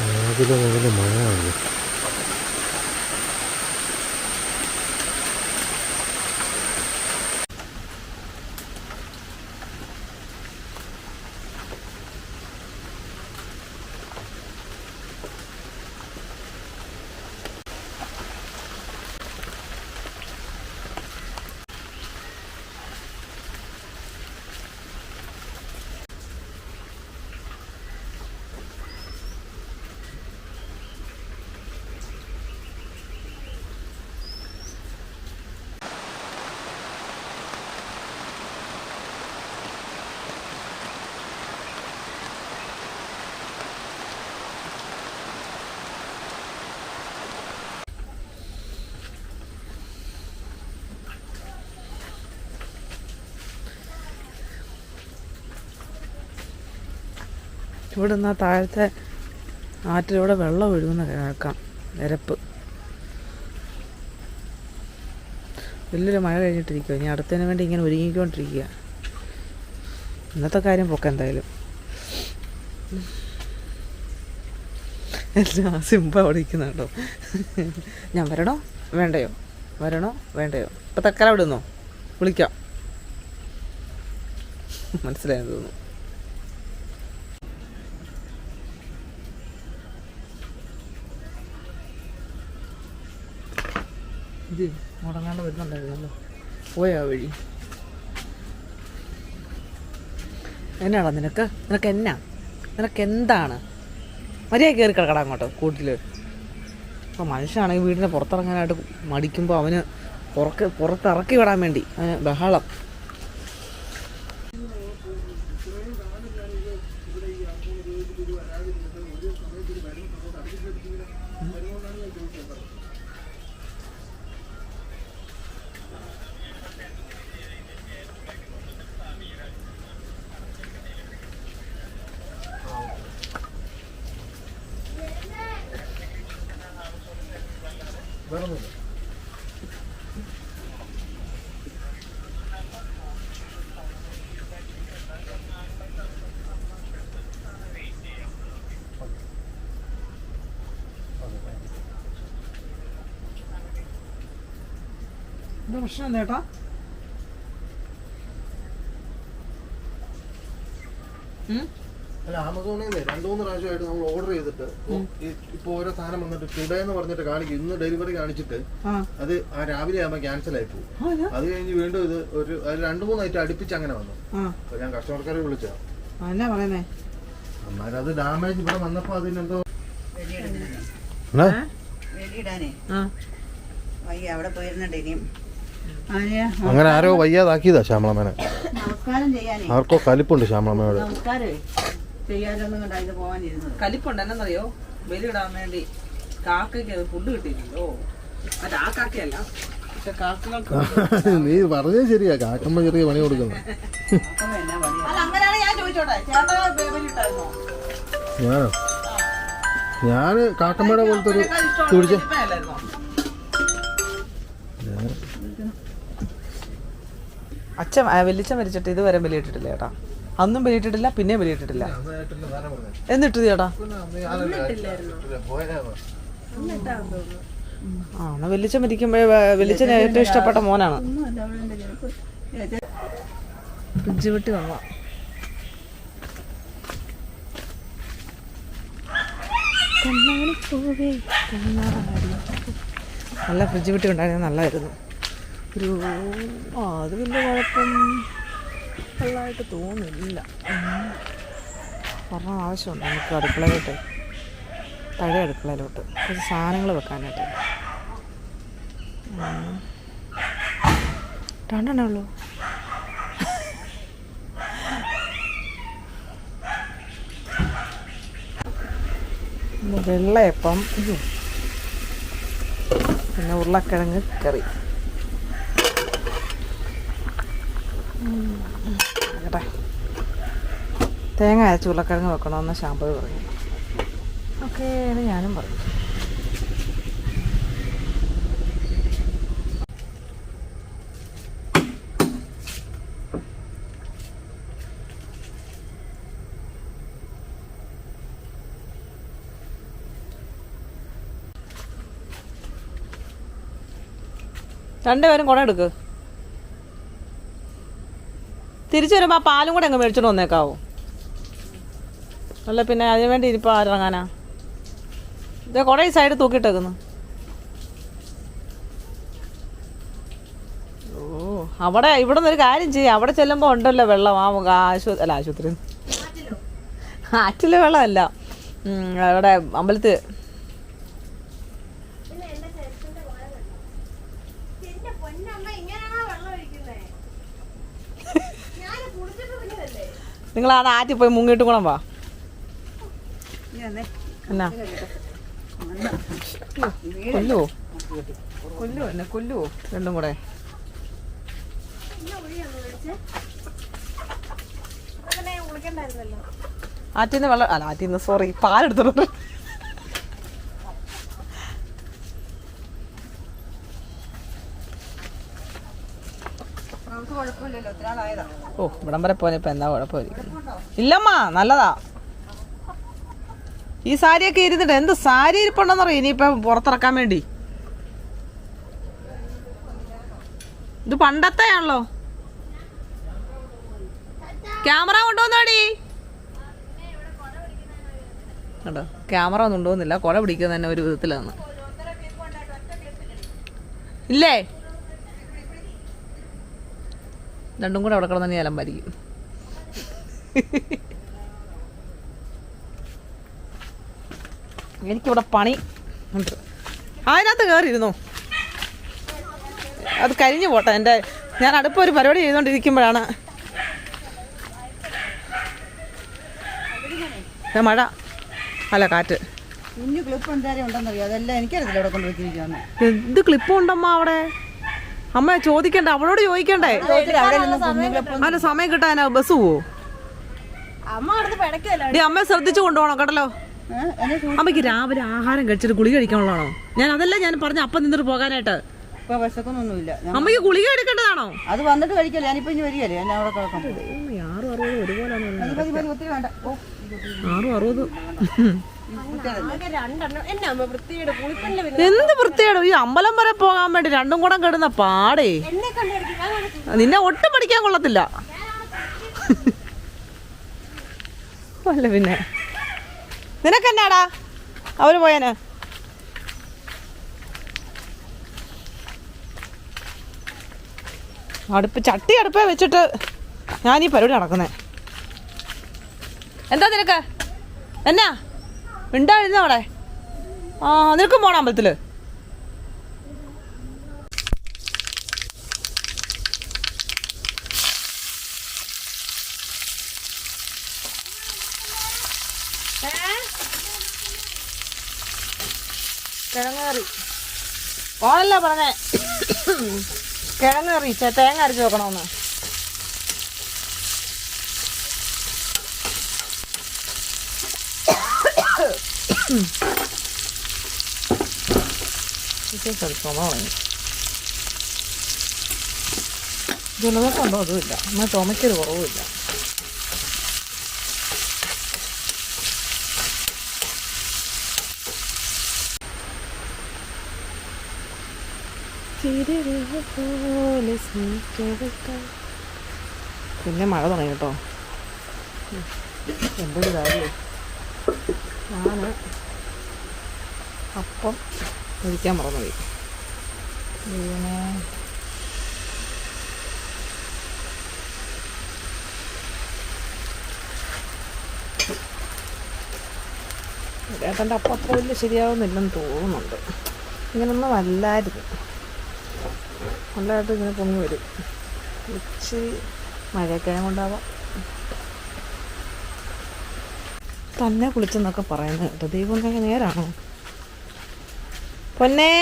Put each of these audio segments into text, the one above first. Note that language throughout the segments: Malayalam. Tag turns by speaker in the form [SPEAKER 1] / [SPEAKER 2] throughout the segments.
[SPEAKER 1] രാവിലെ മുതൽ മഴയാണ്.
[SPEAKER 2] ഇവിടെ നിന്ന് താഴത്തെ ആറ്റിലൂടെ വെള്ളം ഒഴുകുന്ന കേൾക്കാം. നിരപ്പ് വലിയൊരു മഴ കഴിഞ്ഞിട്ടിരിക്കുക. ഇനി അടുത്തതിന് വേണ്ടി ഇങ്ങനെ ഒരുങ്ങിക്കൊണ്ടിരിക്കുക. ഇന്നത്തെ കാര്യം പൊക്ക എന്തായാലും. എല്ലാം സിമ്പ അവിടെ ഇരിക്കുന്നുണ്ടോ? ഞാൻ വരണോ വേണ്ടയോ, വരണോ വേണ്ടയോ? ഇപ്പം തൽക്കാലം അവിടെ നിന്നോ, വിളിക്കാം. മനസ്സിലായെന്ന് തോന്നുന്നു. ഇത് മുടങ്ങാണ്ട് വരുന്നുണ്ടായിരുന്നല്ലോ, പോയാ വഴി. എന്നാടാ നിനക്കെന്താണ്? മര്യാദ കയറി കിടക്കടാ അങ്ങോട്ട് കൂട്ടിൽ. അപ്പോൾ മനുഷ്യനാണെങ്കിൽ വീടിൻ്റെ പുറത്തിറങ്ങാനായിട്ട് മടിക്കുമ്പോൾ അവന് പുറത്തിറക്കി വിടാൻ വേണ്ടി അവന് ബഹളം. എന്താ പ്രശ്നം ചേട്ടാ?
[SPEAKER 1] അല്ല, ആമസോണിൽ നിന്ന് 2-3 പ്രാവശ്യമായിട്ട് നമ്മൾ ഓർഡർ ചെയ്തിട്ട് ഇപ്പൊ ഓരോ സാധനം വന്നിട്ട് ടുഡേ എന്ന് പറഞ്ഞിട്ട് കാണിക്കും. ഇന്ന് ഡെലിവറി കാണിച്ചിട്ട് അത് ആ രാവിലെ ആകുമ്പോൾ ക്യാൻസൽ ആയി പോകും. അത് കഴിഞ്ഞ് വീണ്ടും ഇത് ഒരു 2-3 ഐറ്റം അടുപ്പിച്ച് അങ്ങനെ വന്നു. അപ്പൊ ഞാൻ കസ്റ്റമർക്കാരെ വിളിച്ചാ
[SPEAKER 2] പറയുന്നേ.
[SPEAKER 1] അന്നേരം അത് ഡാമേജ് ഇവിടെ വന്നപ്പോ അതിനെന്തോ അങ്ങനെ ആരോ വയ്യാതാക്കിയതാ ശ്യാമളമ്മേനെ. അവർക്കോ കലിപ്പുണ്ട് ശ്യാമളമ്മയോട്.
[SPEAKER 2] കലിപ്പുണ്ട്. എന്നറിയോ, ബലിയിടാൻ വേണ്ടി കാക്കയ്ക്ക് ഫുഡ് കിട്ടിയില്ലല്ലോ. അത് ആ കാക്കയല്ല, പക്ഷെ കാക്കകൾക്ക്.
[SPEAKER 1] നീ പറഞ്ഞത് ശരിയാ, കാക്കമ്മ ചെറിയ പണി കൊടുക്കുന്നു. ഞാന് കാക്കമ്മയുടെ പോലത്തെ ഒരു കുടിച്ച
[SPEAKER 2] അച്ഛൻ വലിച്ചം മരിച്ചിട്ട് ഇതുവരെ ബലിയിട്ടിട്ടില്ല ചേട്ടാ. അന്നും ബലിയിട്ടിട്ടില്ല, പിന്നെയും ബലിയിട്ടിട്ടില്ല. എന്നിട്ട് ചേട്ടാ എന്നാ വെല്ലിച്ചൻ മരിക്കുമ്പോഴേ വെല്ലിച്ചന് ഏറ്റവും ഇഷ്ടപ്പെട്ട മോനാണ്. ഫ്രിഡ്ജ് വിട്ട് വന്ന നല്ല ഫ്രിഡ്ജ് വിട്ടി ഉണ്ടായിരുന്നത് നല്ലതായിരുന്നു. ഒരു അത് വലിയ കുഴപ്പം ഉള്ളതായിട്ട് തോന്നുന്നില്ല. പറഞ്ഞ ആവശ്യമുണ്ട് നമുക്ക് അടുക്കളയിലോട്ട്, പഴയ അടുക്കളയിലോട്ട് കുറച്ച് സാധനങ്ങൾ വെക്കാനായിട്ട്. 2 ഉള്ളൂ. വെള്ളയപ്പം, പിന്നെ ഉരുളക്കിഴങ്ങ് കറി. കേട്ടെ, തേങ്ങ അരച്ച് ഉരുളക്കിഴങ്ങ് വെക്കണമെന്ന് ശാമ്പു പറഞ്ഞു. ഓക്കേ എന്ന് ഞാനും പറഞ്ഞു. രണ്ടുപേരും കുട എടുക്ക്. തിരിച്ചു വരുമ്പോൾ ആ പാലും കൂടെ അങ്ങ് മേടിച്ചോണ്ട് വന്നേക്കാവോ? അല്ല പിന്നെ അതിന് വേണ്ടി ഇനിയിപ്പോൾ ആരിറങ്ങാനാ? ഇതേ കുട ഈ സൈഡ് തൂക്കിയിട്ടേക്കുന്നു. ഓ അവിടെ ഇവിടെ നിന്നൊരു കാര്യം ചെയ്യും, അവിടെ ചെല്ലുമ്പോൾ ഉണ്ടല്ലോ വെള്ളം. ആശുപത്രി ആറ്റിലെ വെള്ളമല്ല, അവിടെ അമ്പലത്തിൽ. നിങ്ങൾ ആ ആറ്റിൽ പോയി മുങ്ങിയിട്ട് കൂടെ വാ. എന്നാ കൊല്ലുവോ? എന്നെ കൊല്ലുവോ രണ്ടും കൂടെ? ആറ്റിന്ന് വെള്ളം അല്ല, ആറ്റിന്ന് സോറി പാലെടുത്തിട്ടുണ്ട്. ഓ ഇവിടം വരെ പോയപ്പോ എന്താ കുഴപ്പമായിരിക്കും? ഇല്ലമ്മ നല്ലതാ. ഈ സാരിയൊക്കെ ഇരുന്നിട്ട് എന്ത് സാരി ഇരിപ്പുണ്ടെന്നറിയോ ഇനിയിപ്പം പുറത്തിറക്കാൻ വേണ്ടി? ഇത് പണ്ടത്തെ ആണല്ലോ. ക്യാമറ കൊണ്ടുവന്നോടി. കേട്ടോ ക്യാമറ ഒന്നും കൊണ്ടുപോകുന്നില്ല, കുട പിടിക്കുന്ന തന്നെ ഒരു വിധത്തിലാണ്. ഇല്ലേ രണ്ടും കൂടെ അവിടെ കിടന്ന് അലമ്പായിരിക്കും. എനിക്കിവിടെ പണി ഉണ്ട്. അതിനകത്ത് കയറിയിരുന്നോ? അത് കരിഞ്ഞു പോട്ടെ. ഞാൻ അടുപ്പ് ഒരു പരിപാടി ചെയ്തുകൊണ്ടിരിക്കുമ്പോഴാണ് മഴ അല്ല കാറ്റ്. എന്ത് ക്ലിപ്പ് ഉണ്ടമ്മ അവിടെ? അമ്മ ചോദിക്കണ്ടേ? അവളോട് ചോദിക്കണ്ടേ? അതിന് സമയം കിട്ടാനാ ബസ് പോവോ? അമ്മ ശ്രദ്ധിച്ചു കൊണ്ടുപോകണം കേട്ടല്ലോ. അമ്മയ്ക്ക് രാവിലെ ആഹാരം കഴിച്ചിട്ട് ഗുളിക കഴിക്കാനുള്ളതാണോ? ഞാൻ അതല്ല ഞാൻ പറഞ്ഞ അപ്പം നിന്നിട്ട് പോകാനായിട്ട്. അമ്മയ്ക്ക് ഗുളിക എടുക്കേണ്ടതാണോ?
[SPEAKER 3] അത് വന്നിട്ട് കഴിക്കല്ലേ, ഞാനിപ്പോ ഇനി വരികയല്ലേ, ഞാൻ അവിടെ കിടക്കാം.
[SPEAKER 2] 660 ഒരുപോലെയാണ്.
[SPEAKER 3] ഒത്തിരി വേണ്ട.
[SPEAKER 2] 660 എന്ത് വൃത്തിയാണ് ഈ അമ്പലം വരെ പോകാൻ വേണ്ടി രണ്ടും കൂടെ കിടന്ന പാടേ. നിന്നെ ഒട്ടും പഠിക്കാൻ കൊള്ളത്തില്ല. അല്ല പിന്നെ നിനക്കെന്നാടാ അവര് പോയാന്? ചട്ടി അടുപ്പേ വെച്ചിട്ട് ഞാൻ ഈ പരിപാടി നടക്കുന്നേ. എന്താ നിനക്ക്? എന്നാ ഉണ്ടായിരുന്ന അവിടെ? ആ നിനക്കും പോണം അമ്പലത്തില്? കിഴങ്ങേറി ഓണല്ല പറഞ്ഞേ. കിഴങ്ങേറി തേങ്ങ അരച്ച് വെക്കണമെന്ന്. ജലദോഷമുണ്ടോ? അതുമില്ല. എന്നാൽ ചുമക്കൊരു കുറവുമില്ല. പിന്നെ മഴ തുടങ്ങി കേട്ടോ. എന്തൊരു കാര്യം. ഞാൻ അപ്പം ഒഴിക്കാൻ മറന്നുപോയി. ഏട്ടൻ്റെ അപ്പം അത്ര വലിയ ശരിയാവുന്നില്ലെന്ന് തോന്നുന്നുണ്ട്. ഇങ്ങനൊന്നും അല്ലായിരുന്നു. നല്ലതായിട്ട് ഇങ്ങനെ പൊങ്ങി വരും. ഇച്ചിരി മഴയൊക്കെ കൊണ്ടാവാം. തന്നെ കുളിച്ചെന്നൊക്കെ പറയുന്നത് കേട്ടോ. ദൈവം നേരാണോ? പൊന്നേ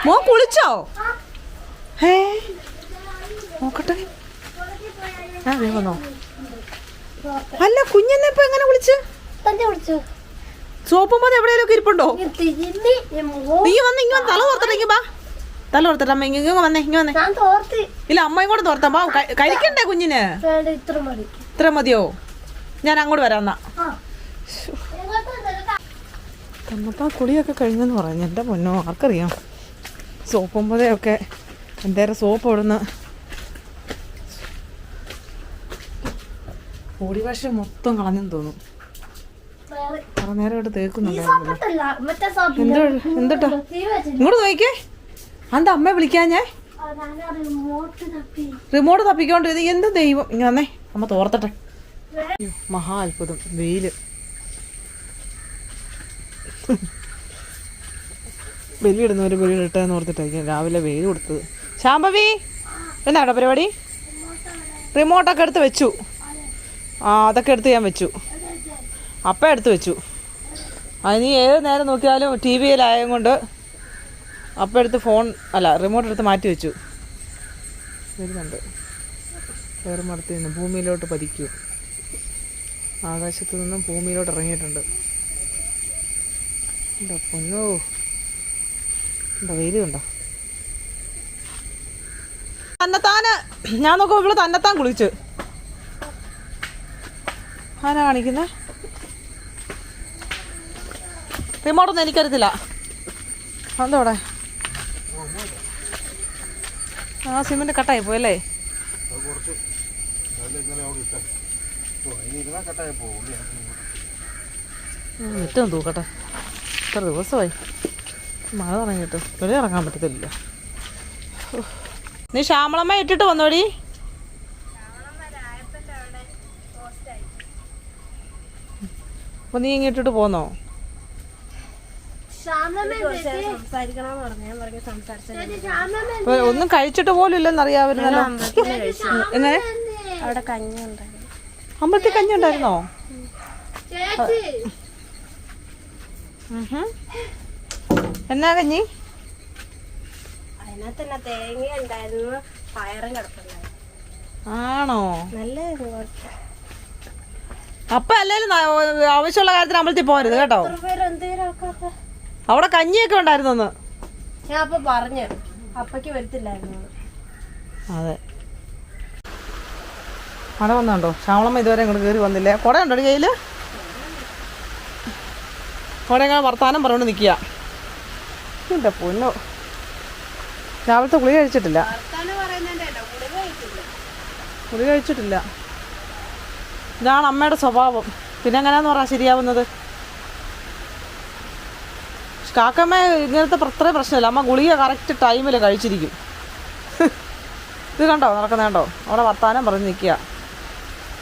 [SPEAKER 2] മോൻ കുളിച്ചോ? നോക്കട്ടെ. അല്ല കുഞ്ഞെന്നെ ഇപ്പൊ എങ്ങനെ കുളിച്ച്? സോപ്പും മതി എവിടെയെങ്കിലും ഇരിപ്പുണ്ടോ? നീ വന്ന് ഇങ്ങനെ തല ഓർത്തിട്ടെങ്കിൽ ബാ. തല ഓർത്തിട്ട് അമ്മ ഇങ്ങനെ വന്നേ. ഇല്ല അമ്മയും കൂടെ തോർത്താ. ബാ കഴിക്കണ്ടേ കുഞ്ഞിന്? ഇത്ര മതിയോ? ഞാൻ അങ്ങോട്ട് വരാം എന്നാ. തന്നപ്പാ കുളിയൊക്കെ കഴിഞ്ഞെന്ന് പറഞ്ഞു. എൻ്റെ പൊന്നോ ആർക്കറിയാം. സോപ്പും പൊതയൊക്കെ എന്തേരം സോപ്പ് ഇടുന്ന ബോഡി വാഷ് മൊത്തം കളഞ്ഞെന്ന് തോന്നും. കുറെ നേരമായിട്ട് തേക്കുന്നുണ്ടായിരുന്നല്ലോ. എന്തോട്ടാ ഇങ്ങോട്ട് നോക്കിക്കേ. എന്താ അമ്മയെ വിളിക്കാൻ ഞാൻ റിമോട്ട് തപ്പിക്കൊണ്ട് എന്ത് ദൈവം. ഇങ്ങനെ വന്നേ അമ്മ തോർത്തട്ടെ. മഹാ അത്ഭുതം. വെയില് ബലിയിടുന്നവര് ബലിയിട്ടെന്ന് ഓർത്തിട്ടായിരിക്കും രാവിലെ വെയിൽ കൊടുത്തത്. ശാംഭവി എന്നാടോ പരിപാടി? റിമോട്ടൊക്കെ എടുത്ത് വെച്ചു. ആ അതൊക്കെ എടുത്ത് ഞാൻ വെച്ചു. അപ്പം എടുത്ത് വെച്ചു. അതിന് ഏത് നേരം നോക്കിയാലും ടി വിയിലായത് കൊണ്ട് അപ്പം എടുത്ത് ഫോൺ അല്ല റിമോട്ട് എടുത്ത് മാറ്റി വെച്ചു. വരുന്നുണ്ട്. കയറുമടത്ത് നിന്ന് ഭൂമിയിലോട്ട് പതിക്കൂ. ആകാശത്ത് നിന്നും ഭൂമിയിലോട്ട് ഇറങ്ങിയിട്ടുണ്ട്. എന്താ പൊന്നോ, എന്താ വെയില് കണ്ടോ? തന്നെത്താന് ഞാൻ നോക്കുമ്പോൾ ഇവിടെ തന്നെത്താൻ കുളിച്ച് ആരാ കാണിക്കുന്നേ? റിമോട്ടൊന്നും എനിക്കറിയത്തില്ല. എന്തോടെ ആ സിമെന്റ് കട്ടായി പോയല്ലേ? ഏറ്റവും തൂക്കട്ടെ. ഇത്ര ദിവസമായി മഴ തുടങ്ങിയിട്ട് വെളിയിൽ ഇറങ്ങാൻ പറ്റത്തില്ല. നീ ശ്യാമളമ്മ ഇട്ടിട്ട് വന്നോടി. അപ്പൊ നീ ഇങ്ങിട്ടിട്ട് പോന്നോ? ഒന്നും കഴിച്ചിട്ട് പോലും ഇല്ലെന്ന് അറിയാവുന്നല്ലോ. എങ്ങനെ അമ്പലത്തിൽ കഞ്ഞി ഉണ്ടായിരുന്നോ? എന്നാ കഞ്ഞി? ആണോ? അപ്പൊ അല്ലേലും ആവശ്യമുള്ള കാര്യത്തിന് അമ്പലത്തിൽ പോകരുത് കേട്ടോ. അവിടെ കഞ്ഞിയൊക്കെ ഉണ്ടായിരുന്നോന്ന്
[SPEAKER 4] ഞാൻ അപ്പൊ പറഞ്ഞു. അപ്പക്ക് വരത്തില്ലായിരുന്നു.
[SPEAKER 2] അതെ മഴ വന്നുണ്ടോ? ശ്യാമളമ്മ ഇതുവരെ ഇങ്ങോട്ട് കയറി വന്നില്ലേ? കുട ഉണ്ടോ കയ്യില്? കുട ഇങ്ങനെ വർത്താനം പറഞ്ഞോണ്ട് നിൽക്കുക. എന്റെ പൊന്നോ, രാവിലത്തെ ഗുളിക കഴിച്ചിട്ടില്ല. ഗുളിക കഴിച്ചിട്ടില്ല. ഇതാണ് അമ്മയുടെ സ്വഭാവം. പിന്നെ എങ്ങനെയാന്ന് പറയാൻ ശരിയാവുന്നത്? കാക്കമ്മ ഇങ്ങനത്തെ അത്രയും പ്രശ്നമില്ല. അമ്മ ഗുളിക കറക്റ്റ് ടൈമിൽ കഴിച്ചിരിക്കും. ഇത് കണ്ടോ നടക്കുന്ന കണ്ടോ? അവിടെ വർത്താനം പറഞ്ഞ് നിൽക്കുക.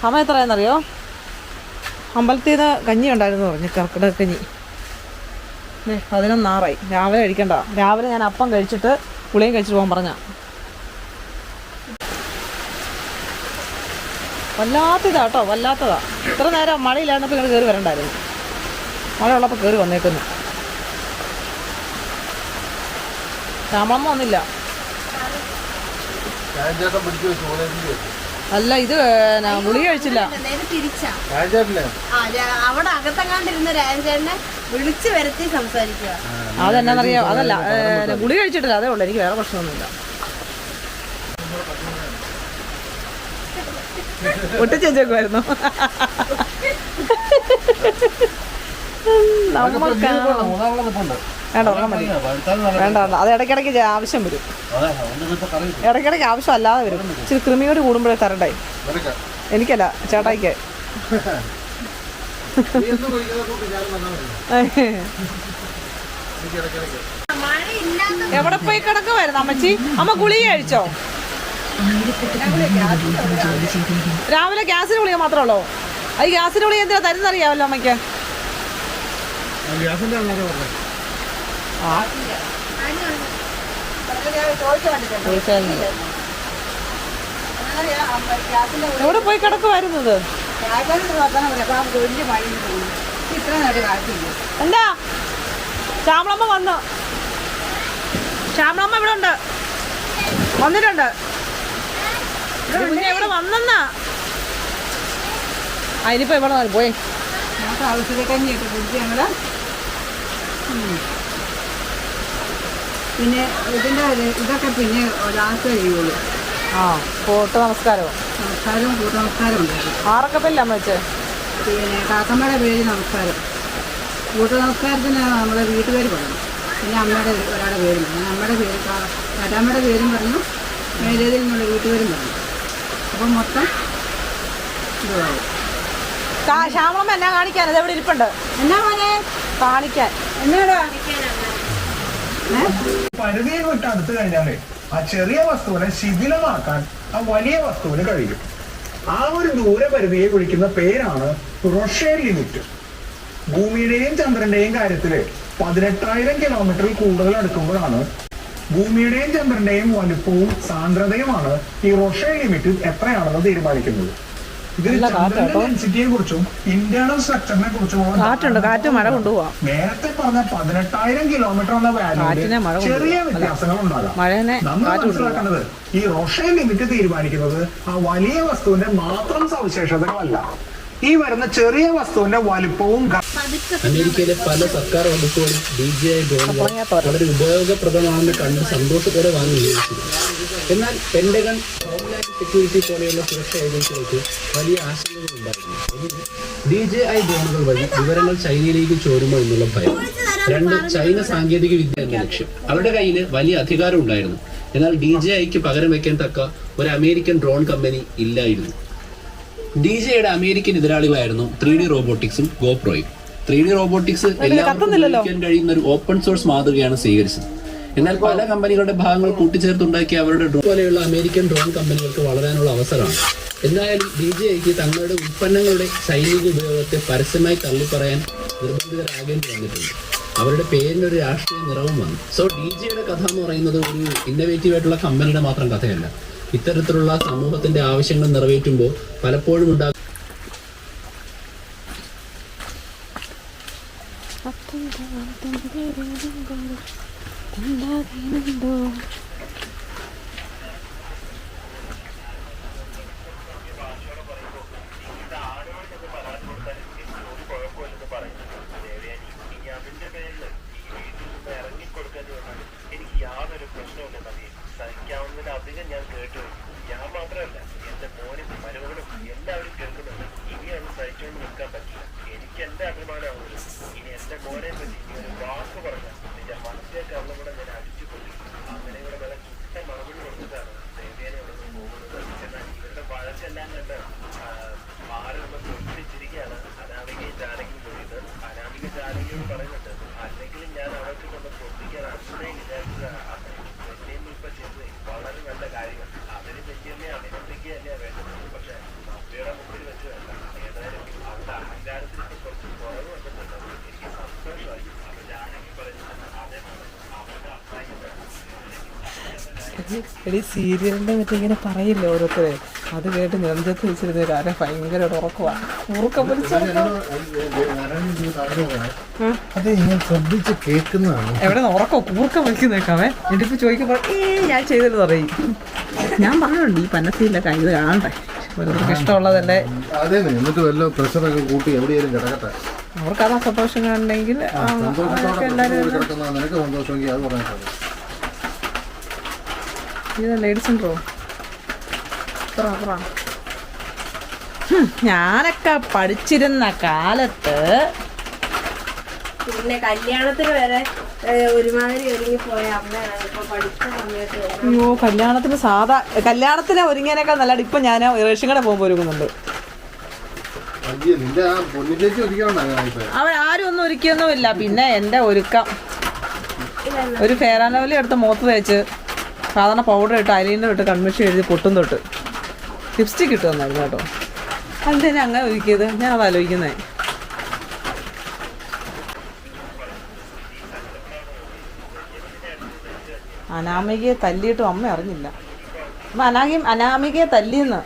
[SPEAKER 2] അമ്മ എത്രയെന്നറിയോ? അമ്പലത്തിൽ നിന്ന് കഞ്ഞി ഉണ്ടായിരുന്നു പറഞ്ഞു, കർക്കിടക കഞ്ഞി. 11 രാവിലെ കഴിക്കണ്ട. രാവിലെ ഞാൻ അപ്പം കഴിച്ചിട്ട് ഗുളിയും കഴിച്ചിട്ട് പോകാൻ പറഞ്ഞ. വല്ലാത്തതാ കേട്ടോ, വല്ലാത്തതാ. ഇത്ര നേരം മഴയില്ലായിരുന്നപ്പോൾ ഇങ്ങനെ കയറി വരണ്ടായിരുന്നു. മഴ ഉള്ളപ്പോൾ കയറി വന്നേക്കുന്നു. ശ്യാമളമ്മ വന്നില്ല. അല്ല ഇത് ഗുളിക കഴിച്ചില്ല.
[SPEAKER 4] അവിടെ അകത്തെങ്ങാണ്ടിരുന്ന രാജേട്ടനെ വിളിച്ചു വരുത്തി സംസാരിക്കുക.
[SPEAKER 2] അതെന്നാന്നറിയാം. അതല്ല ഗുളിക കഴിച്ചിട്ടില്ല, അതേ ഉള്ളൂ. എനിക്ക് വേറെ പ്രശ്നമൊന്നുമില്ല. ഒട്ടിച്ചേക്കുമായിരുന്നു. വേണ്ട ഉറങ്ങാൻ മതി. വേണ്ട അത് ഇടയ്ക്കിടയ്ക്ക് ആവശ്യം വരും. ഇടയ്ക്കിടയ്ക്ക് ആവശ്യം അല്ലാതെ വരും. ഇച്ചിരി കൃമിയോട് കൂടുമ്പോഴേ തരണ്ടേ. എനിക്കല്ല, ചേട്ടായിക്ക്. എവിടെ പോയി കിടക്കുമായിരുന്നു അമ്മച്ചി? അമ്മ ഗുളിക കഴിച്ചോ? രാവിലെ ഗ്യാസിന് ഗുളിക മാത്രമേ ഉള്ളൂ. അത് ഗ്യാസിന് ഗുളിക എന്തിനാ തരുന്നറിയാമല്ലോ അമ്മയ്ക്ക്. എവിടെ പോയി കിടക്കുമായിരുന്നത്? എന്താ? ശ്യാമളമ്മ വന്നു. ശ്യാമളമ്മ ഇവിടെ ഉണ്ട്, വന്നിട്ടുണ്ട്. ഇവിടെ വന്നെന്നാ. അതിനിപ്പോ ഇവിടെ പോയി
[SPEAKER 3] ആവശ്യക്കഞ്ഞിയൊക്കെ കുടിച്ച് ഞങ്ങള് പിന്നെ ഇതിൻ്റെ ഇതൊക്കെ പിന്നെ ലാസ്റ്റ് ചെയ്യുള്ളൂ.
[SPEAKER 2] ആ കൂട്ട് നമസ്കാരവും
[SPEAKER 3] കൂട്ട നമസ്കാരം ഉണ്ടായിരുന്നു.
[SPEAKER 2] ആറൊക്കെ പേരില്ല അമ്മ വെച്ച്.
[SPEAKER 3] പിന്നെ കാക്കമ്മയുടെ പേര് നമസ്കാരം. കൂട്ട നമസ്കാരത്തിന് നമ്മളെ വീട്ടുപേര് പറയണം. പിന്നെ അമ്മയുടെ ഒരാളുടെ പേരും പറഞ്ഞു. അമ്മയുടെ പേര് ചേട്ടാമ്മയുടെ പേരും പറഞ്ഞു, മേലേതിൽ നിന്നുള്ള വീട്ടുപേരും പറഞ്ഞു. അപ്പം മൊത്തം ഇതാവും.
[SPEAKER 2] ശ്യാമളമ്മ എന്നാ കാണിക്കാൻ? അത് എവിടെ ഇരിപ്പുണ്ട്?
[SPEAKER 3] എന്നാ മോനെ
[SPEAKER 2] കാണിക്കാൻ
[SPEAKER 3] എന്നാടാ?
[SPEAKER 5] പരിധിയെ വിട്ട് അടുത്ത് കഴിഞ്ഞാലേ ആ ചെറിയ വസ്തുവിനെ ശിഥിലമാക്കാൻ ആ വലിയ വസ്തുവിന് കഴിയും. ആ ഒരു ദൂരപരിധിയെ വിളിക്കുന്ന പേരാണ് റൊഷേൽ ലിമിറ്റ്. ഭൂമിയുടെയും ചന്ദ്രന്റെയും കാര്യത്തില് 18,000 കിലോമീറ്ററിൽ കൂടുതൽ അടുക്കുമ്പോഴാണ് ഭൂമിയുടെയും ചന്ദ്രന്റെയും വലുപ്പവും സാന്ദ്രതയുമാണ് ഈ റൊഷേൽ ലിമിറ്റ് എത്രയാണെന്ന് തീരുമാനിക്കുന്നത്. ഇതിൽ ചന്ദ്രന്റെ ഡെൻസിറ്റിയെ കുറിച്ചും ഇന്റേണൽ സ്ട്രക്ചറിനെ കുറിച്ചുമുള്ള നേരത്തെ പറഞ്ഞ 18,000 കിലോമീറ്റർ എന്ന വാല്യൂവിൽ ചെറിയ വ്യത്യാസങ്ങൾ ഉണ്ടാകാം. നമ്മൾ മനസ്സിലാക്കേണ്ടത് ഈ റൊഷേൽ ലിമിറ്റ് തീരുമാനിക്കുന്നത് ആ വലിയ വസ്തുവിന്റെ മാത്രം സവിശേഷതകളല്ല, ഈ വരുന്ന ചെറിയ വസ്തുവിന്റെ വലിപ്പവും.
[SPEAKER 6] അമേരിക്കയിലെ പല സർക്കാർ വകുപ്പുകളും DJI ഡ്രോണുകൾ വളരെ ഉപയോഗപ്രദമാണെന്ന് കണ്ട് സന്തോഷത്തോടെ വാങ്ങി ഉപയോഗിച്ചിരുന്നു. എന്നാൽ പെന്റഗൺ, ഹോംലാൻഡ് സെക്യൂരിറ്റി പോലെയുള്ള സുരക്ഷാ ഏജൻസികൾക്ക് വലിയ ആശങ്കകളുണ്ടായിരുന്നു. DJI ഡ്രോണുകൾ വഴി വിവരങ്ങൾ ചൈനയിലേക്ക് ചോരുമോ എന്നുള്ള ഭയം. 2, ചൈന സാങ്കേതിക വിദ്യ എന്ന ലക്ഷ്യം. അവരുടെ കയ്യിൽ വലിയ അധികാരം ഉണ്ടായിരുന്നു. എന്നാൽ DJIക്ക് പകരം വെക്കാൻ തക്ക ഒരു അമേരിക്കൻ ഡ്രോൺ കമ്പനി ഇല്ലായിരുന്നു. DJIയുടെ അമേരിക്കൻ എതിരാളികളായിരുന്നു 3D റോബോട്ടിക്സും ഗോപ്രോയും. 3D റോബോട്ടിക്സ് എല്ലാവർക്കും ഉപയോഗിക്കാൻ കഴിയുന്ന ഒരു ഓപ്പൺ സോഴ്സ് മാതൃകയാണ് സ്വീകരിച്ചത്. എന്നാൽ പല കമ്പനികളുടെ ഭാഗങ്ങൾ കൂട്ടിച്ചേർത്തുണ്ടാക്കിയ അവരുടെ ഡ്രോൺ പോലെയുള്ള അമേരിക്കൻ ഡ്രോൺ കമ്പനികൾക്ക് വളരാനുള്ള അവസരമാണ്. എന്തായാലും DJIക്ക് തങ്ങളുടെ ഉൽപ്പന്നങ്ങളുടെ സൈനിക ഉപയോഗത്തെ പരസ്യമായി തള്ളിപ്പറയാൻ നിർബന്ധിതരാകേണ്ടി വന്നിട്ടുണ്ട്. അവരുടെ പേരിനൊരു രാഷ്ട്രീയ നിറവും വന്നു. സോ DJIയുടെ കഥ എന്ന് പറയുന്നത് ഒരു ഇന്നവേറ്റീവ് ആയിട്ടുള്ള കമ്പനിയുടെ മാത്രം കഥയല്ല. ഇത്തരത്തിലുള്ള സമൂഹത്തിന്റെ ആവശ്യങ്ങൾ നിറവേറ്റുമ്പോൾ പലപ്പോഴും ഉണ്ടാകും.
[SPEAKER 1] അധികം ഞാൻ കേട്ടു. ഞാൻ മാത്രമല്ല, എന്റെ മോനും മരുമകളും എല്ലാവരും കേൾക്കുന്നുണ്ട്. ഇനിയൊന്നും സഹിച്ചുകൊണ്ട് നിൽക്കാൻ പറ്റില്ല. എനിക്ക് എന്റെ അഭിമാനമാവുന്നത്. ഇനി എന്റെ മോനെ പറ്റി നീ ഒരു വാക്ക് പറഞ്ഞാൽ നിന്റെ മനസ്സിലേക്ക് അവളും കൂടെ ഞാൻ അടിച്ചു കൊണ്ടു. അങ്ങനെ ഇവിടെ വില ചുറ്റ മറുപടി കൊടുത്തിട്ടാണ് ദേവേനെ ഇവിടെ നിന്ന് പോകുന്നത്. എന്നാൽ ഇവരുടെ വഴക്കെല്ലാം കണ്ട് മാറി നമ്മൾ പൊട്ടിച്ചിരിക്കുകയാണ്. അനാമികയും ജാനകിയും പോയിട്ട് അനാമിക ജാനകിയോട് പറയുന്നുണ്ട്, അല്ലെങ്കിൽ ഞാൻ അവർക്ക് കൊണ്ട് പൊട്ടിക്കാൻ അന്നേ വിചാരിച്ചതാണ്. ഇപ്പൊ ചെയ്തത് വളരെ നല്ല കാര്യങ്ങൾ. അവര് തെറ്റിയല്ലേ അഭിനന്ദിക്കുകയല്ലേ വേണ്ടത്. പക്ഷെ മമ്മിയുടെ മുമ്പിൽ വെച്ച് വേണ്ട. ഏതായാലും അവരുടെ അഹങ്കാരത്തിന് കുറച്ച് കുറവ് വന്നിട്ടുണ്ട്. എനിക്ക് സന്തോഷമായി. അപ്പൊ ഞാനെങ്കിൽ പറയുന്നത് അതേപോലെ അവരുടെ
[SPEAKER 2] എടി സീരിയലിന്റെ മറ്റിങ്ങനെ പറയില്ലേ ഓരോരുത്തരെ, അത് കേട്ട് നെഞ്ചത്ത് വെച്ചിരുന്ന കാര്യം ഭയങ്കര ഉറക്കമാണ്.
[SPEAKER 1] അത് ഇങ്ങനെ ശ്രദ്ധിച്ച് കേൾക്കുന്നതാണ്.
[SPEAKER 2] എവിടെ ഉറക്കോ കൂർക്കം വിളിക്കുന്നേക്കാവേ. എന്നിട്ടിപ്പോ ചോദിക്കുമ്പോ ഞാൻ ചെയ്തെന്ന് പറയും. ഞാൻ പറഞ്ഞിട്ടുണ്ട് ഈ പന്നസീലൊക്കെ ഇത് കാണണ്ടേ, ഓരോരുത്തർക്ക് ഇഷ്ടമുള്ളതല്ലേ.
[SPEAKER 1] അതെ, എന്നിട്ട് വല്ല പ്രഷറൊക്കെ കൂട്ടി എവിടെയെങ്കിലും കിടക്കട്ടെ.
[SPEAKER 2] അവർക്കതാ സന്തോഷം കണ്ടെങ്കിൽ
[SPEAKER 1] നിനക്ക് സന്തോഷമെങ്കിൽ അത് പറയാൻ
[SPEAKER 2] ലേഡീസ് ഉണ്ടോ? ഞാനൊക്കെ പഠിച്ചിരുന്ന കാലത്ത്
[SPEAKER 4] പിന്നെ കല്യാണത്തിന് വരെ ഒരുമാതിരി ഒരുങ്ങി പോയ അമ്മയാണ് ഇപ്പൊ പഠിച്ച സമയത്ത്.
[SPEAKER 2] അയ്യോ, കല്യാണത്തിന് ഒരുങ്ങിയതിനേക്കാൾ നല്ലത് ഇപ്പൊ ഞാൻ റേഷൻ കട പോകുമ്പോൾ ഒരുങ്ങുന്നുണ്ട്. അവരാരും ഒന്നും ഒരുക്കിയൊന്നുമില്ല. പിന്നെ എന്റെ ഒരുക്കം ഒരു ഫെയർ ആൻഡ് ലവ്ലി എടുത്ത് മുഖത്ത് തേച്ച് സാധാരണ പൗഡർ ഇട്ട് ഐലൈനർ ഇട്ട് കൺമിഷൻ എഴുതി പൊട്ടും തൊട്ട് ലിപ്സ്റ്റിക് ഇട്ട് തന്നായിരുന്നു കേട്ടോ. അതെന്തിനാ അങ്ങനെ ഒരുക്കിയത്? ഞാൻ അത് ആലോചിക്കുന്നേ. അനാമികയെ തല്ലിയിട്ടും അമ്മ അറിഞ്ഞില്ല. അമ്മ അനാമികയെ തല്ലിയെന്ന്.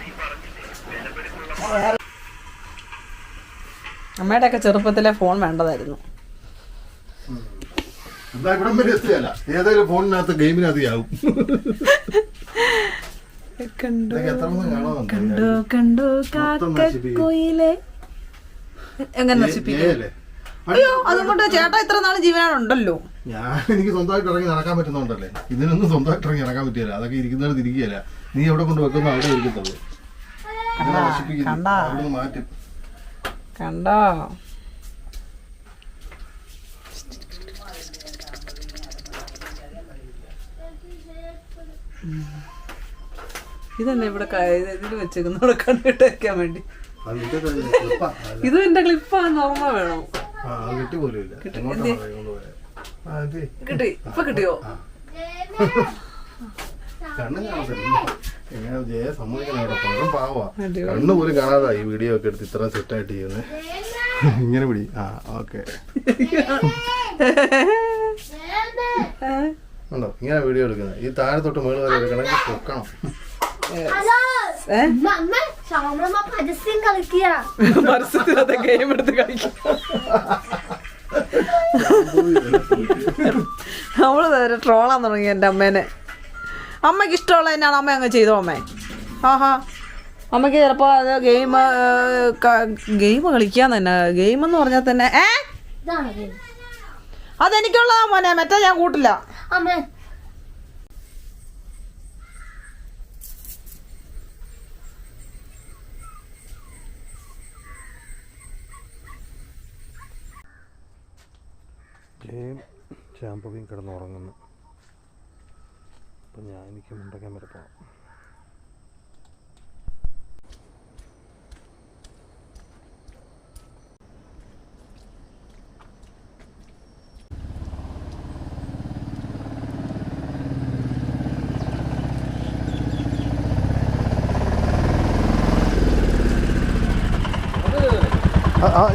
[SPEAKER 2] അമ്മയുടെയൊക്കെ ചെറുപ്പത്തിലെ ഫോൺ വേണ്ടതായിരുന്നു.
[SPEAKER 1] ഏതായാലും ഫോണിനകത്ത് ഗെയിമിനകത്ത് ആവും.
[SPEAKER 2] എങ്ങനെ നശിപ്പിക്കും? അയ്യോ, അതുകൊണ്ട് ചേട്ടാ ഇത്ര നാള് ജീവനാണുണ്ടല്ലോ.
[SPEAKER 1] എനിക്ക് സ്വന്തമായിട്ട് ഇറങ്ങി നടക്കാൻ പറ്റുന്നുണ്ടല്ലേ. ഇതിനൊന്നും സ്വന്തമായിട്ട് ഇറങ്ങി നടക്കാൻ പറ്റിയല്ല. അതൊക്കെ ഇരിക്കുന്നത് തിരിക്കുകയല്ല. നീ എവിടെ കൊണ്ട് വെക്കുന്ന അവിടെ ഇരിക്കത്തുള്ളൂ. മാറ്റും.
[SPEAKER 2] കണ്ടോ?
[SPEAKER 3] ഇതന്നെ ഇവിടെ ഇതിൽ വെച്ചേക്കുന്നു ഇവിടെ കണ്ടിട്ട് വെക്കാൻ വേണ്ടി. ഇതും എന്റെ ക്ലിപ്പാന്ന് ഓർമ്മ വേണം. കിട്ടി, ഇപ്പൊ കിട്ടിയോ?
[SPEAKER 1] കണ്ണു പോലും കാണാതാ ഈ വീഡിയോ ഒക്കെ എടുത്ത് ഇത്ര സെറ്റായിട്ട് ചെയ്യുന്നത്. ഇങ്ങനെ പിടി. ആ ഓക്കെ ഉണ്ടോ ഇങ്ങനെ വീഡിയോ എടുക്കുന്നത്. ഈ താഴെ തൊട്ട് മുകളിൽ വരെ എടുക്കണമെങ്കിൽ പൊക്കണം.
[SPEAKER 2] പരസ്യത്തിനകത്ത് ഗെയിം എടുത്ത് കളിക്കും. നമ്മള് നേരെ ട്രോളാൻ തുടങ്ങി എൻ്റെ അമ്മേനെ. അമ്മയ്ക്ക് ഇഷ്ടമുള്ള തന്നെയാണ് അമ്മ അങ്ങ് ചെയ്തോ അമ്മേ. ആഹാ അമ്മയ്ക്ക് ചിലപ്പോൾ അത് ഗെയിം കളിക്കാൻ തന്നെ. ഗെയിം എന്ന് പറഞ്ഞാൽ തന്നെ അതെനിക്കുള്ളതാ മോനെ, മറ്റേ ഞാൻ കൂട്ടില്ല.
[SPEAKER 1] ജയം ചാമ്പവിയും കിടന്നുറങ്ങുന്നു. അപ്പം എനിക്ക് മുണ്ടക്കാൻ വരെ പോകണം.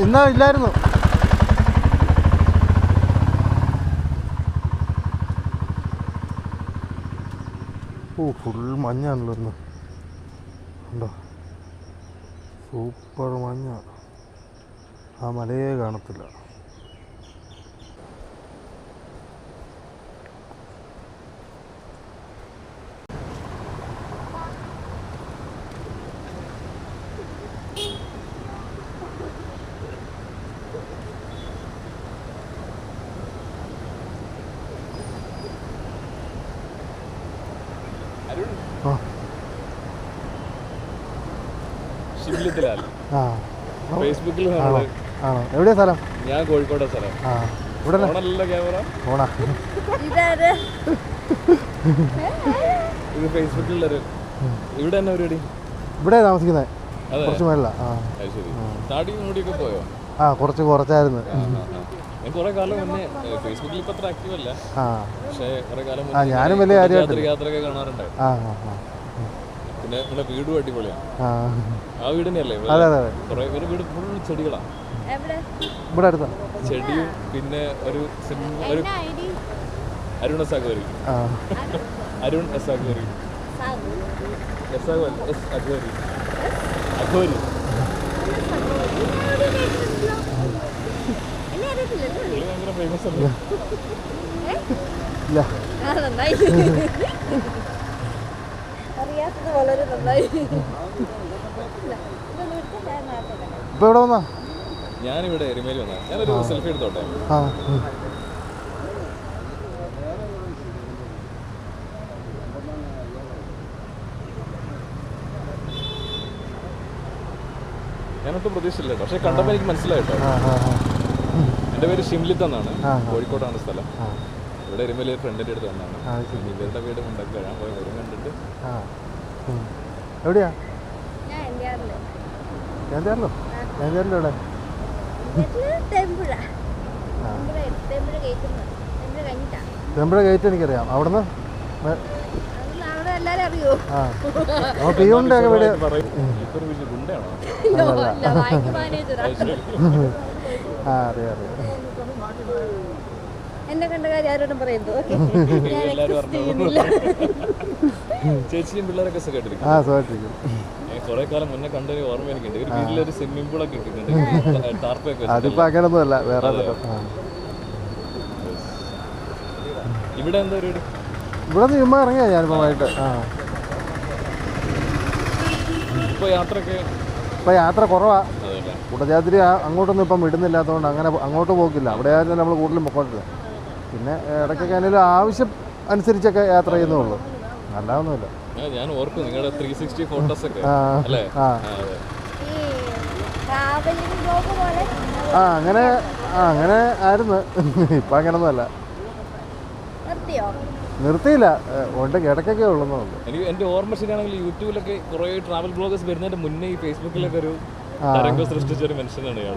[SPEAKER 1] ഇന്നാ ഇല്ലായിരുന്നു. ഓ ഫുൾ മഞ്ഞാണല്ലോ ഇന്ന്. ഉണ്ടോ സൂപ്പർ മഞ്ഞ. ആ മലയെ കാണത്തില്ല.
[SPEAKER 6] ഫേസ്ബുക്കിൽ
[SPEAKER 1] എവിടെയാ സ്ഥലം?
[SPEAKER 6] ഞാൻ കോഴിക്കോട്ടെ സ്ഥലം. ഇത് ഫേസ്ബുക്കിലുള്ളൊരു ഇവിടെ തന്നെ പരിപാടി.
[SPEAKER 1] ഇവിടെ താമസിക്കുന്നത് കുറച്ച് മേളിലാ.
[SPEAKER 6] താടിയും മുടിയൊക്കെ പോയോ?
[SPEAKER 1] കുറച്ചായിരുന്നു.
[SPEAKER 6] ഞാൻ കുറെ കാലം മുന്നേ ഫേസ്ബുക്കിൽ ഇപ്പൊ അത്ര ആക്റ്റീവ് അല്ല, പക്ഷേ കുറെ കാലം
[SPEAKER 1] ഞാനും വലിയ
[SPEAKER 6] യാത്രയൊക്കെ കാണാറുണ്ട്. പിന്നെ നിങ്ങളുടെ വീടും അടിപൊളിയാണ്. ആ വീട് തന്നെയല്ലേ? കുറെ വീട് ഫുൾ ചെടികളാണ്.
[SPEAKER 1] ഇവിടെ അടുത്ത
[SPEAKER 6] ചെടിയും പിന്നെ ഒരു അരുൺ എസ് അഗ്വരി. അരുൺ എസ് അഗ്വരി. അഗ്വരി ഭയങ്കര ഫേമസ് അല്ലേ?
[SPEAKER 4] വളരെ നന്നായി.
[SPEAKER 1] ഇപ്പൊ എവിടെ വന്നാ?
[SPEAKER 6] ഞാനിവിടെ എരുമേലി വന്നാ. ഞാനൊരു സെൽഫി എടുത്തോട്ടെ? ഞാനൊട്ടും പ്രതീക്ഷിച്ചില്ല കേട്ടോ, പക്ഷെ കണ്ടപ്പോൾ എനിക്ക് മനസ്സിലായിട്ടോ. എൻ്റെ പേര് ഷിംലിത്ത് എന്നാണ്, കോഴിക്കോടാണ് സ്ഥലം. ഇവിടെ എരുമേലി ഫ്രണ്ടിൻ്റെ അടുത്ത് വന്നാണ്. ഇവരുടെ വീട് മുണ്ടൊക്കെ ഞാൻ പോയി വരും കണ്ടിട്ട്.
[SPEAKER 1] എവിടെയാ? എവിടെ? തെമ്പുഴ ഗേറ്റ് എനിക്കറിയാം. അവിടുന്ന് പിയുണ്ട് വീട്. അറിയാം.
[SPEAKER 4] എന്നെ കണ്ട കാര്യം ആരോടും പറയുന്നു.
[SPEAKER 6] ചേച്ചിയും പിള്ളേരൊക്കെ സുഖമായിട്ടിരിക്കും. കുറെ കാലം മുന്നേ കണ്ടൊരു ഓർമ്മ എനിക്കുണ്ട്. ഒരു വീട്ടിലൊരു സ്വിമ്മിംഗ് പൂളൊക്കെ ഇട്ടിട്ടുണ്ട്, ടാർപ്പൊക്കെ.
[SPEAKER 1] അതിപ്പോ അങ്ങനൊന്നുമല്ല, വേറെ.
[SPEAKER 6] ഇവിടെ എന്താ പരിപാടി?
[SPEAKER 1] ഇവിടെ ചുമ്മാ ഇറങ്ങിയാ ഞാനിപ്പോ വൈകിട്ട്. ഇപ്പൊ യാത്ര കുറവാ. കുടജാദ്രി അങ്ങോട്ടൊന്നും ഇപ്പം വിടുന്നില്ലാത്തതുകൊണ്ട് അങ്ങനെ അങ്ങോട്ട് പോക്കില്ല. അവിടെ ആയാലും നമ്മൾ കൂടുതലും പൊക്കോട്ടില്ല. പിന്നെ ഇടയ്ക്കൊക്കെ അതിലും ആവശ്യം അനുസരിച്ചൊക്കെ യാത്ര ചെയ്യുന്നുള്ളൂ, അല്ലാതൊന്നുമില്ല.
[SPEAKER 6] ഞാൻ ഓർക്കും നിങ്ങളുടെ 360 ഫോട്ടോസ് ഒക്കെ.
[SPEAKER 1] അങ്ങനെ ആയിരുന്നു. ഇപ്പൊ അങ്ങനൊന്നുമല്ല. നിർത്തിയില്ല, ഇടയ്ക്കൊക്കെ ഉള്ളൂ.
[SPEAKER 7] എനിക്ക് എൻ്റെ ഓർമ്മ ശരിയാണെങ്കിൽ യൂട്യൂബിലൊക്കെ കുറേ ട്രാവൽ ബ്ലോഗേഴ്സ് വരുന്നതിന്റെ മുന്നേ ഈ ഫേസ്ബുക്കിലൊക്കെ ഒരു തരംഗം സൃഷ്ടിച്ചൊരു മനുഷ്യനാണ് ഇയാൾ.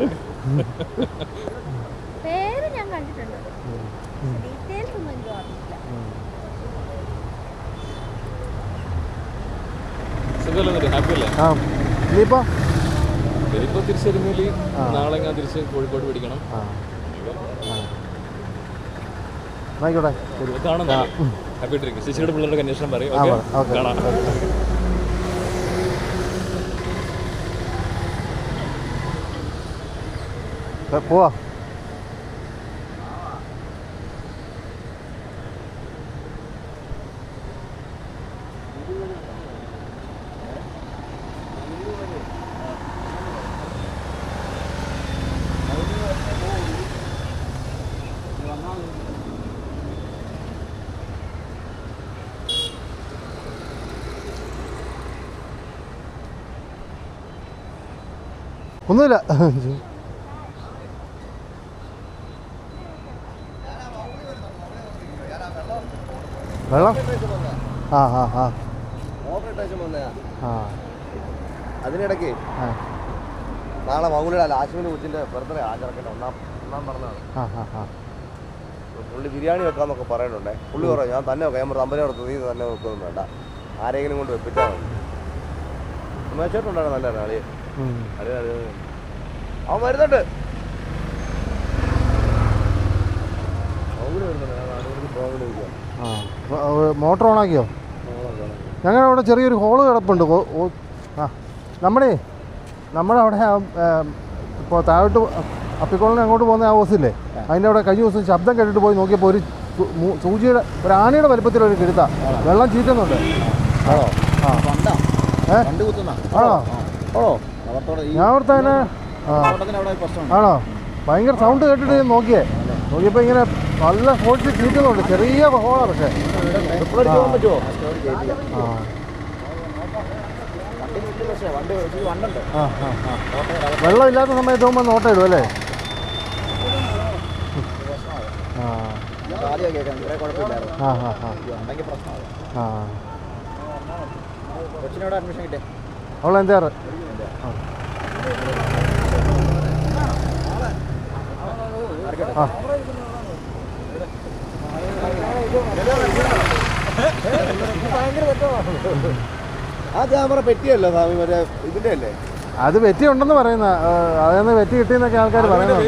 [SPEAKER 8] പേര് ഞാൻ കണ്ടിട്ടുണ്ട്, ഡീറ്റെയിൽസ് ഒന്നും എനിക്ക് ഓർമ്മയില്ല.
[SPEAKER 7] സുഖമല്ലേ, ഹാപ്പി അല്ലേ? ഇനിയിപ്പോൾ തിരിച്ചെരുമേലി, നാളെ ഞാൻ തിരിച്ച് കോഴിക്കോട് പിടിക്കണം. കാണാം, ഹാപ്പി ആയിട്ടിരിക്കും. ചേച്ചിയുടെ പിള്ളേരുടെ അന്വേഷണം പറയും. കാണാം.
[SPEAKER 1] പോവാ. ഒന്നുമില്ല. വെള്ളം
[SPEAKER 9] അതിനിടയ്ക്ക് നാളെ മൗലിയുടെ ആശുവിന് കൊച്ചിൻ്റെ ബർത്ത്ഡേ ആചരിക്കട്ടെ, ഒന്നാം പറഞ്ഞതാണ്. പുള്ളി ബിരിയാണി വെക്കാന്നൊക്കെ പറയുന്നുണ്ടേ. പുള്ളി പറഞ്ഞു ഞാൻ തന്നെ വെക്കാം. ഞാൻ പറഞ്ഞു അമ്പലം നീ തന്നെ വെക്കൊന്നും വേണ്ട, ആരെങ്കിലും കൊണ്ട് വെപ്പിച്ചാൽ മതി. ഉമേശേട്ടുണ്ടായിരുന്നു നല്ല അളി. അവൻ വരുന്നുണ്ട്.
[SPEAKER 1] മോട്ടർ ഓണാക്കിയോ? ഞങ്ങളുടെ അവിടെ ചെറിയൊരു ഹോള് കിടപ്പുണ്ട്. നമ്മളവിടെ ഇപ്പോൾ താഴോട്ട് അപ്പിക്കോളിന് അങ്ങോട്ട് പോകുന്ന ആ ഹോസില്ലേ, അതിൻ്റെ അവിടെ കഴിഞ്ഞ ദിവസം ശബ്ദം കേട്ടിട്ട് പോയി നോക്കിയപ്പോൾ ഒരു സൂചിയുടെ ഒരു ആനയുടെ വലിപ്പത്തിലൊരു കിഴുത്ത വെള്ളം ചീറ്റുന്നുണ്ട്. ആണോ? ഞാൻ ഓർത്ത തന്നെ ആണോ? ഭയങ്കര സൗണ്ട് കേട്ടിട്ട് നോക്കിയപ്പോൾ ഇങ്ങനെ നല്ല ഫോഴ്സിൽ ചീറ്റുന്നുണ്ട്. ചെറിയ ഹോളാണ് പക്ഷേ. വെള്ളമില്ലാത്ത സമയത്ത് പോകുമ്പോൾ നോട്ട ഇടും അല്ലേ? അവളെന്താറ്
[SPEAKER 9] ആ ക്യാമറ പെറ്റിയല്ലോ സ്വാമി, മറ്റേ ഇതിൻ്റെ അല്ലേ?
[SPEAKER 1] അത് വെറ്റി ഉണ്ടെന്ന് പറയുന്ന, അതെന്ന് വെറ്റി കിട്ടിയെന്നൊക്കെ ആൾക്കാർ പറയുന്നുണ്ട്.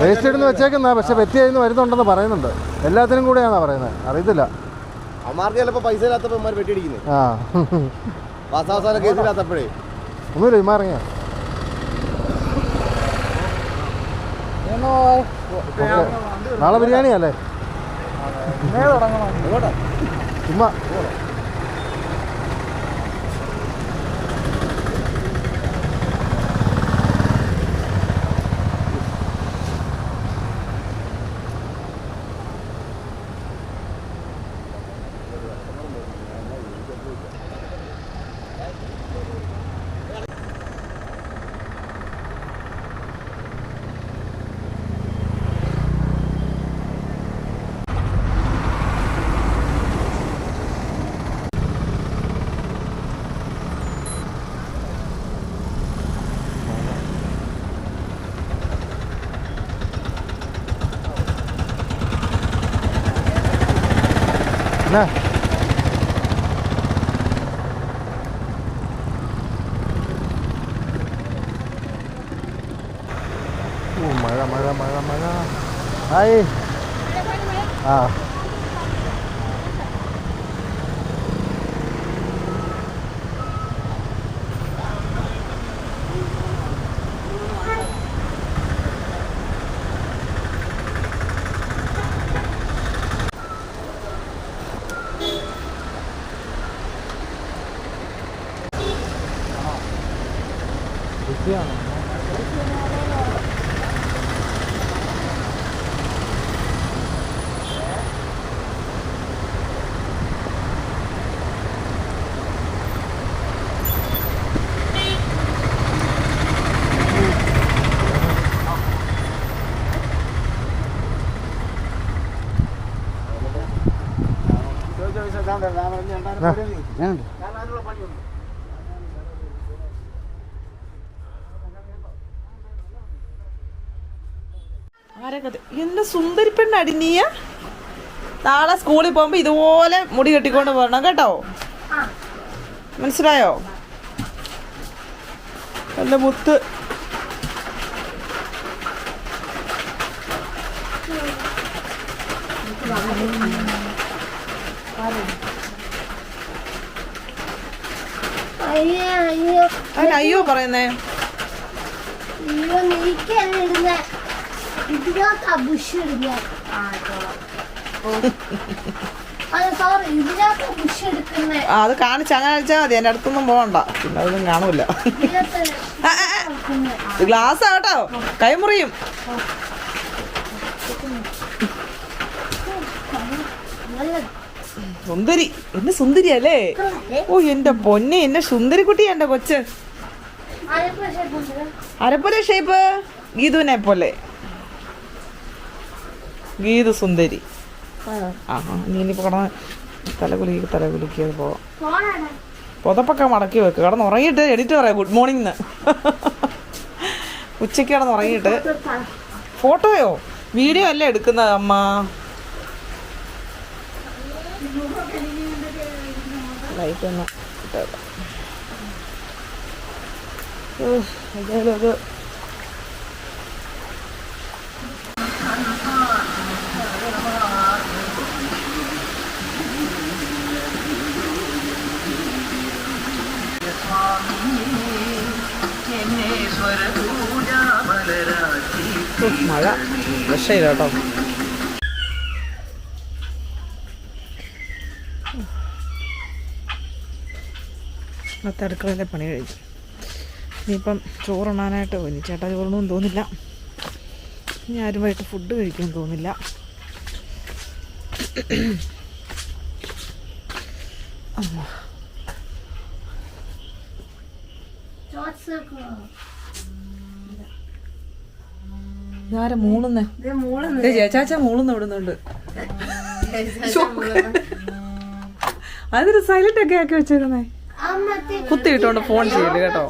[SPEAKER 1] വേസ്റ്റ് ഇടുന്ന് വെച്ചേക്കുന്ന, പക്ഷെ വെറ്റി അതിന് വരുന്നുണ്ടെന്ന് പറയുന്നുണ്ട്. എല്ലാത്തിനും കൂടെയാണെന്നാ പറയുന്നത്, അറിയത്തില്ല.
[SPEAKER 9] അമ്മാർക്ക് ചിലപ്പോൾ പൈസ ഇല്ലാത്തപ്പോൾ ഇമാർ വെട്ടി അടിക്കുന്നത്. വാസാവസാന കേസില്ലാത്തപ്പോഴേ
[SPEAKER 1] ഒന്നുമില്ല. ഇമാറിയ നാളെ ബിരിയാണി അല്ലേ? ചുമ്മാ എന്നാ മഴ ഹായ്.
[SPEAKER 2] എന്റെ സുന്ദരി പെണ്ണടി നീയ. നാളെ സ്കൂളിൽ പോകുമ്പോ ഇതുപോലെ മുടി കെട്ടിക്കൊണ്ട് പോകണം കേട്ടോ, മനസ്സിലായോ? നല്ല മുത്ത്. അയ്യോ പറയുന്നേ, അത് കാണിച്ച് അങ്ങനെ അടിച്ചാൽ മതി. എൻ്റെ അടുത്തൊന്നും പോകണ്ട, പിന്നെ അതൊന്നും കാണൂല. ഗ്ലാസ് ആട്ടോ, കൈമുറിയും. സുന്ദരി, എന്നെ സുന്ദരി അല്ലേ? ഓ എന്റെ പൊന്നെ, എന്നെ സുന്ദരി കുട്ടിയാ എന്റെ കൊച്ച്. അരപ്പുര ഷേപ്പ് ഗീതുവിനെ പോലെ. ഗീതു സുന്ദരി. നീ ഇനിയിപ്പോ തലകുലിക്ക് പോവാം. പുതപ്പൊക്കെ മടക്കി വെക്ക്. കിടന്ന് ഉറങ്ങിയിട്ട് എഡിറ്റ് പറയാം ഗുഡ് മോർണിംഗ്. ഉച്ചയ്ക്ക് കിടന്ന് ഉറങ്ങിയിട്ട്. ഫോട്ടോയോ വീഡിയോ അല്ലേ എടുക്കുന്നത് അമ്മ? ലൈറ്റ് ഒന്ന് ഇട്ടേക്കാം. ഏതായാലും അത് മഴ രക്ഷയില്ല കേട്ടോ. ഇന്നത്തെ അടുക്കളയിലെ പണി കഴിച്ചു. ഇനിയിപ്പം ചോറുണ്ണാനായിട്ട് പോയി. ചേട്ടാ ചോറൊന്നും തോന്നില്ല. ഇനി ആരുമായിട്ട് ഫുഡ് കഴിക്കാൻ തോന്നില്ല. ഇതാരെ മൂളുന്നേ? ചേച്ചാച്ച മൂളുന്ന വിടുന്നുണ്ട്. അതൊരു സൈലന്റ് ഒക്കെ ആക്കി വെച്ചേക്കുന്നേ. കുത്തിയിട്ടോണ്ട് ഫോൺ ചെയ്യല് കേട്ടോ.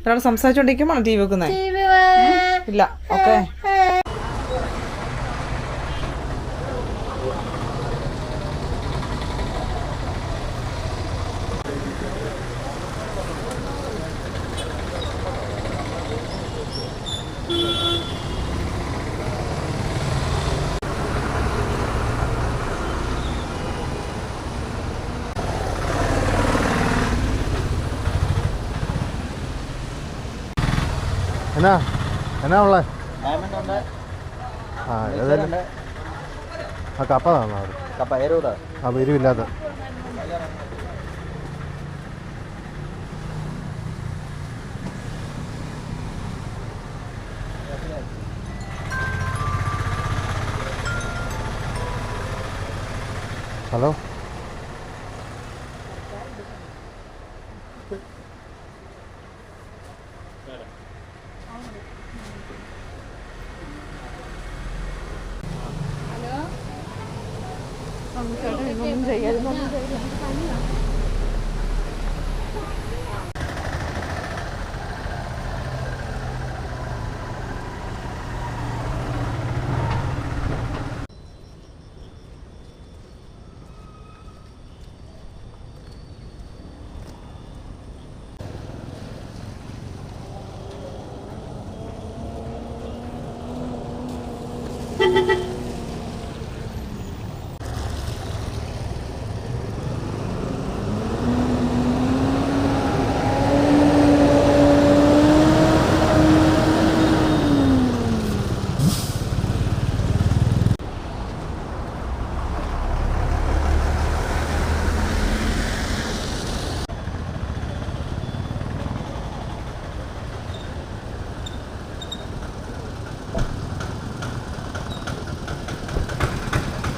[SPEAKER 2] ഒരാൾ സംസാരിച്ചോണ്ടിരിക്കുമ്പോഴാണ് ടി വി വെക്കുന്നേ? ഇല്ല. ഓക്കെ.
[SPEAKER 1] എന്നാ ഉള്ളേ? ഏതായാലും ആ കപ്പ തന്നോ? ആ എരിവില്ലാത്ത. Hello,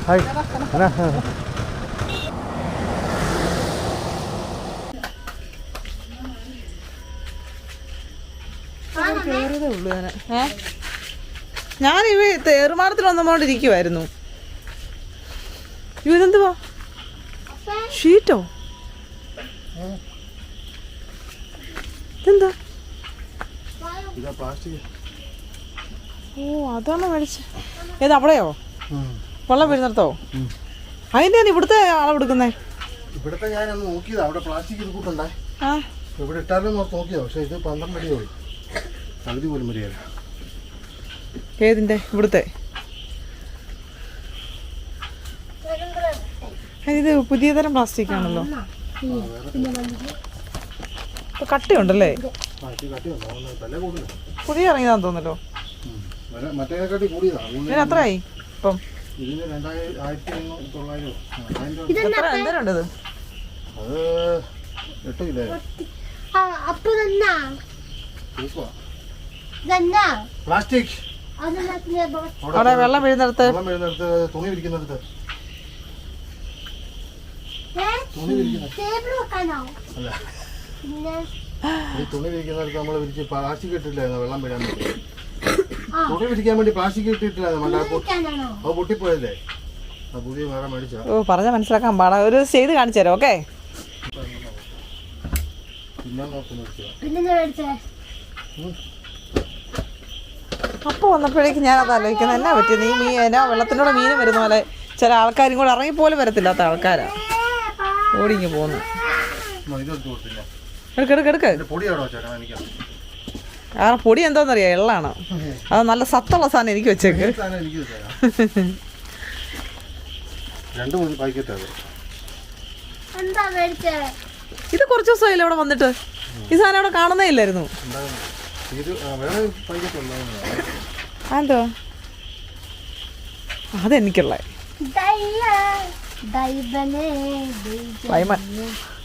[SPEAKER 1] hi. എന്നാ
[SPEAKER 2] ഞാൻ ഇവ തേറുമാടത്തിൽ വന്നുകൊണ്ടിരിക്കുവായിരുന്നു. ഇതെന്തുവാ ഷീറ്റോ ഇതെന്താ
[SPEAKER 1] ഇതാ പ്ലാസ്റ്റിക്.
[SPEAKER 2] ഓ അതാണോ മേടിച്ച് ഏത് അവിടെയോ വെള്ളം വീഴുന്നിടത്തോ അതിൻ്റെയാണ് ഇവിടുത്തെ ആളെടുക്കുന്നേ
[SPEAKER 1] ഇവിടുത്തെ ഞാനൊന്ന് നോക്കിയതാ അവിടെ പ്ലാസ്റ്റിക് ഇത് കൂട്ടുണ്ടേ
[SPEAKER 2] ആ
[SPEAKER 1] ഇവിടെ ഇട്ടാലും നോക്കിയതാ പക്ഷെ ഇത് 12 അടി പോയി പകുതി പോലും വരികയല്ല.
[SPEAKER 2] ഏതിൻ്റെ ഇവിടുത്തെ ഇത് പുതിയ തരം പ്ലാസ്റ്റിക് ആണല്ലോ ഇപ്പൊ കട്ടിയുണ്ടല്ലേ
[SPEAKER 1] തല കൂടുതൽ
[SPEAKER 2] പുതിയ ഇറങ്ങിയതാന്ന് തോന്നല്ലോ
[SPEAKER 1] മറ്റേക്കാട്ടി കൂടിയതാണ്.
[SPEAKER 2] ഇതിന് എത്രയായി ഇപ്പം
[SPEAKER 1] ഇതിന് 2900
[SPEAKER 2] എത്ര എന്തേലും ഉണ്ട് ഇത്
[SPEAKER 1] അത് 8 കിലോ പ്ലാസ്റ്റിക്.
[SPEAKER 2] അവിടെ വെള്ളം വീഴുന്നിടത്ത്
[SPEAKER 1] വെള്ളം വീഴുന്നിടത്ത് തുണി വിരിക്കുന്നിടത്ത് അല്ല ഈ തുണി വിരിക്കുന്നിടത്ത് നമ്മൾ വിരിച്ച് പ്ലാസ്റ്റിക് ഇട്ടില്ലായിരുന്നു വെള്ളം വീഴാൻ വേണ്ടി. തുണി വിരിക്കാൻ വേണ്ടി പ്ലാസ്റ്റിക് ഇട്ടിട്ടില്ലായിരുന്നു അത് പൊട്ടിപ്പോയല്ലേ ആ പുതിയ വേറെ മേടിച്ചാ.
[SPEAKER 2] ഓ പറഞ്ഞാൽ മനസ്സിലാക്കാൻ പാടാ ഒരു ചെയ്ത് കാണിച്ചു തരാം ഓക്കെ അപ്പോൾ വന്നപ്പോഴേക്കും ഞാനത് ആലോചിക്കുന്നത് എന്നാ പറ്റിയത് ഈ മീൻ എന്നാ വെള്ളത്തിനോടെ മീനും വരുന്ന പോലെ ചില ആൾക്കാരും കൂടെ ഇറങ്ങിപ്പോലും വരത്തില്ലാത്ത ആൾക്കാരാ ഓടിങ്ങി പോകുന്നു. എടുക്കെടുക്ക് കാരണം പൊടി എന്താണെന്നറിയാം എള്ളാണ് അത് നല്ല സത്തുള്ള സാധനം എനിക്ക് വെച്ചേക്ക്. ഇത് കുറച്ച് ദിവസമായില്ല ഇവിടെ വന്നിട്ട് ഈ സാധനം അവിടെ കാണുന്നേ ഇല്ലായിരുന്നു. എന്തോ അതെനിക്കുള്ള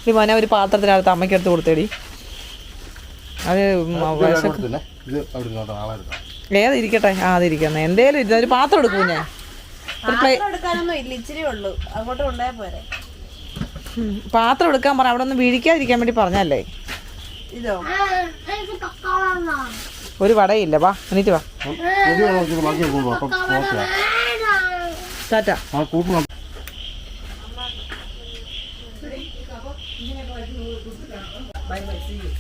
[SPEAKER 2] ഈ മോനെ ഒരു പാത്രത്തിനകത്ത് അമ്മയ്ക്കെടുത്ത് കൊടുത്തേടി. അത് ഏതിരിക്കട്ടെ ആ അതിരിക്കുന്ന എന്തേലും ഇല്ല ഒരു പാത്രം എടുക്കൂ ഞാൻ പാത്രം എടുക്കാൻ പറ അവിടെ ഒന്ന് വീഴിക്കാതിരിക്കാൻ വേണ്ടി പറഞ്ഞല്ലേ. ഒരു വടയില്ല വാ എന്നിട്ട് വാ Tata. Bye bye, see you.